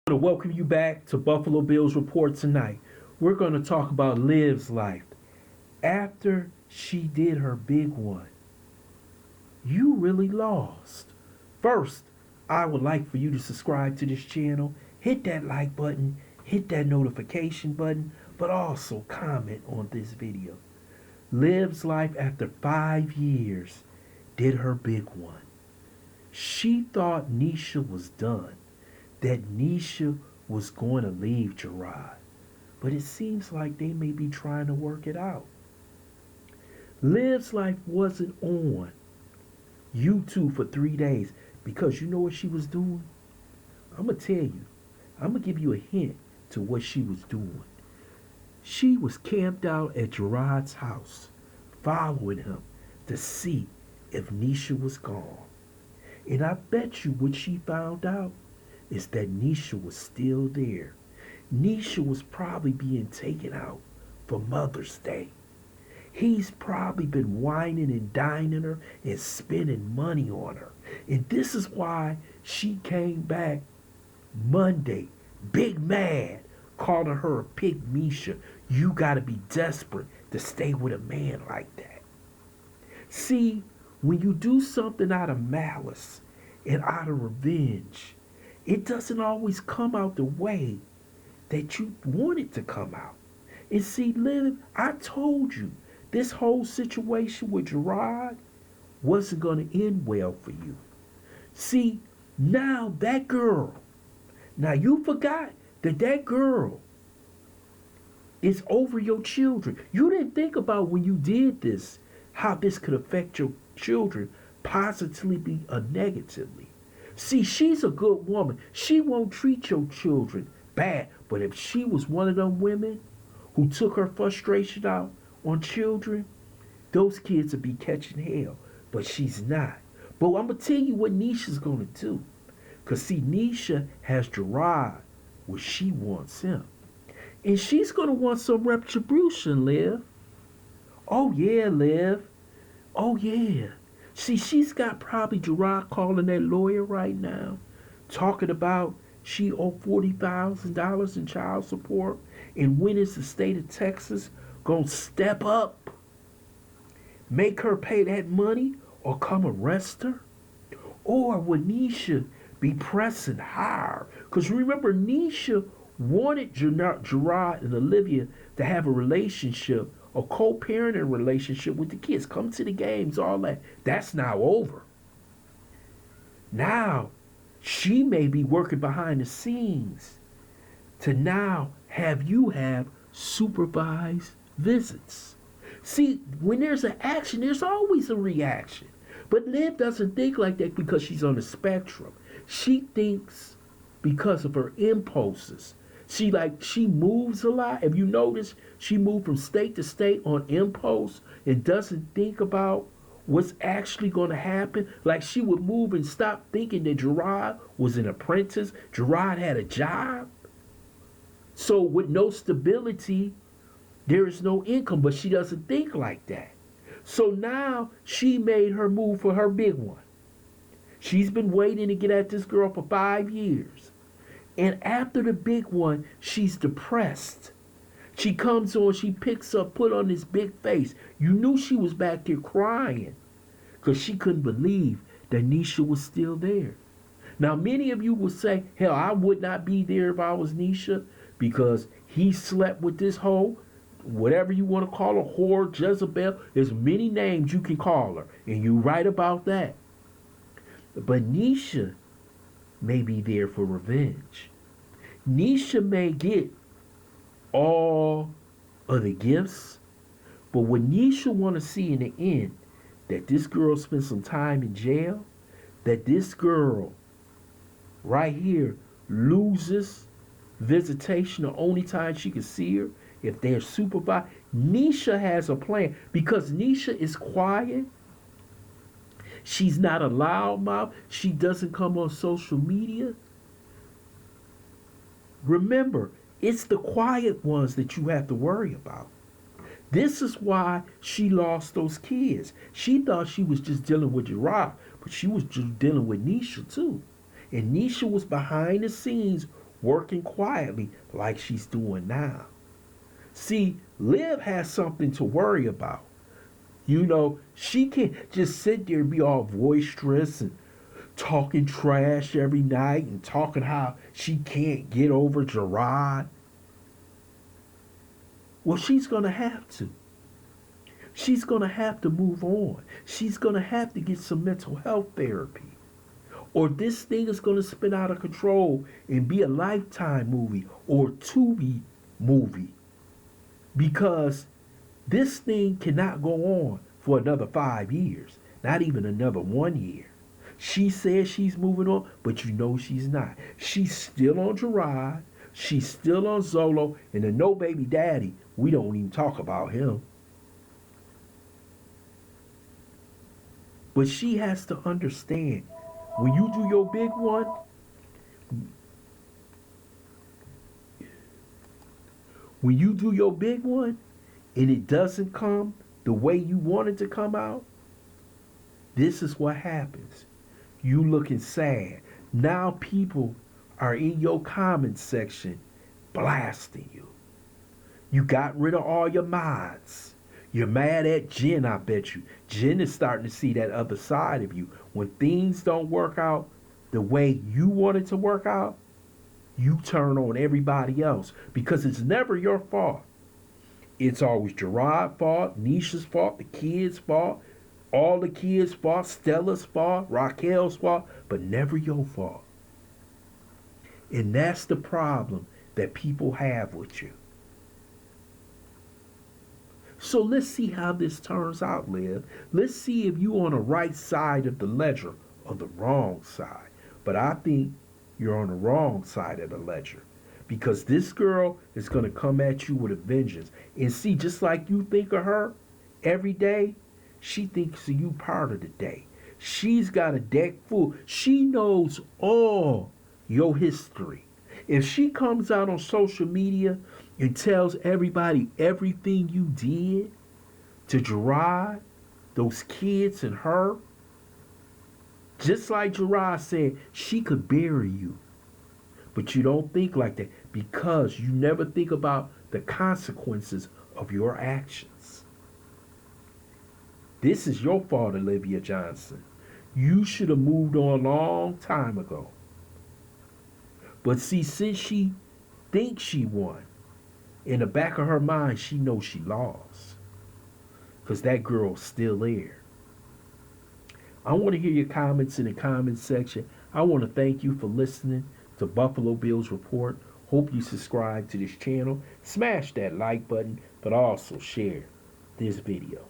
To welcome you back to Buffalo Bills Report tonight. We're going to talk about Liv's life after she did her big one. You really lost. First, I would like for you to subscribe to this channel, hit that like button, hit that notification button, but also comment on this video. Liv's life after 5 years did her big one. She thought Neshia was done, that Neshia was going to leave Jerrod, but it seems like they may be trying to work it out. Liv's life wasn't on YouTube for 3 days because you know what she was doing? I'm going to tell you. I'm going to give you a hint to what she was doing. She was camped out at Jerrod's house, following him to see if Neshia was gone. And I bet you what she found out is that Neshia was still there. Neshia was probably being taken out for Mother's Day. He's probably been whining and dining her and spending money on her. And this is why she came back Monday, big mad, calling her a pig Misha. You gotta be desperate to stay with a man like that. See, when you do something out of malice and out of revenge, it doesn't always come out the way that you want it to come out. And see, Liv, I told you, this whole situation with Jerrod wasn't going to end well for you. See, now that girl, now you forgot that that girl is over your children. You didn't think about when you did this, how this could affect your children positively or negatively. See, she's a good woman. She won't treat your children bad. But if she was one of them women who took her frustration out on children, those kids would be catching hell. But she's not. But I'm going to tell you what Neshia's going to do. Because see, Neshia has Jerrod where she wants him. And she's going to want some retribution, Liv. Oh, yeah, Liv. Oh, yeah. See, she's got probably Jerrod calling that lawyer right now, talking about she owed $40,000 in child support, and when is the state of Texas gonna step up, make her pay that money, or come arrest her? Or would Neshia be pressing hard? Because remember, Neshia wanted Jerrod and Olivia to have a relationship, a co-parenting relationship with the kids. Come to the games, all that. That's now over. Now, she may be working behind the scenes to now have you have supervised visits. See, when there's an action, there's always a reaction. But Liv doesn't think like that because she's on the spectrum. She thinks because of her impulses. She moves a lot. If you notice, she moved from state to state on impulse and doesn't think about what's actually going to happen. Like she would move and stop thinking that Jerrod was an apprentice. Jerrod had a job. So with no stability, there is no income, but she doesn't think like that. So now she made her move for her big one. She's been waiting to get at this girl for 5 years. And after the big one, she's depressed. She comes on, she picks up, put on this big face. You knew she was back there crying because she couldn't believe that Neshia was still there. Now, many of you will say, hell, I would not be there if I was Neshia because he slept with this hoe, whatever you want to call her, whore, Jezebel. There's many names you can call her, and you're right about that. But Neshia may be there for revenge. Neshia may get all of the gifts, but what Neshia want to see in the end, that this girl spent some time in jail, that this girl right here loses visitation the only time she can see her if they're supervised. Neshia has a plan because Neshia is quiet. She's not a loudmouth. She doesn't come on social media. Remember, it's the quiet ones that you have to worry about. This is why she lost those kids. She thought she was just dealing with Jerrod, but she was just dealing with Neshia too. And Neshia was behind the scenes working quietly like she's doing now. See, Liv has something to worry about. You know, she can't just sit there and be all boisterous and talking trash every night and talking how she can't get over Jerrod. Well, she's going to have to. She's going to have to move on. She's going to have to get some mental health therapy. Or this thing is going to spin out of control and be a Lifetime movie or Tubi movie. Because this thing cannot go on for another 5 years. Not even another 1 year. She says she's moving on, but you know she's not. She's still on Jerrod. She's still on Zelle. And the no baby daddy, we don't even talk about him. But she has to understand, when you do your big one, and it doesn't come the way you want it to come out, this is what happens. You looking sad. Now people are in your comment section blasting you. You got rid of all your mods. You're mad at Jen, I bet you. Jen is starting to see that other side of you. When things don't work out the way you want it to work out, you turn on everybody else because it's never your fault. It's always Jerrod's fault, Neshia's fault, the kids' fault, all the kids' fault, Stella's fault, Raquel's fault, but never your fault. And that's the problem that people have with you. So let's see how this turns out, Liv. Let's see if you're on the right side of the ledger or the wrong side. But I think you're on the wrong side of the ledger. Because this girl is going to come at you with a vengeance. And see, just like you think of her every day, she thinks of you part of the day. She's got a deck full. She knows all your history. If she comes out on social media and tells everybody everything you did to Jerrod, those kids and her, just like Jerrod said, she could bury you. But you don't think like that because you never think about the consequences of your actions. This is your fault, Olivia Johnson. You should have moved on a long time ago. But see, since she thinks she won, in the back of her mind, she knows she lost. Because that girl's still there. I want to hear your comments in the comment section. I want to thank you for listening to Buffalo Bills Report. Hope you subscribe to this channel. Smash that like button, but also share this video.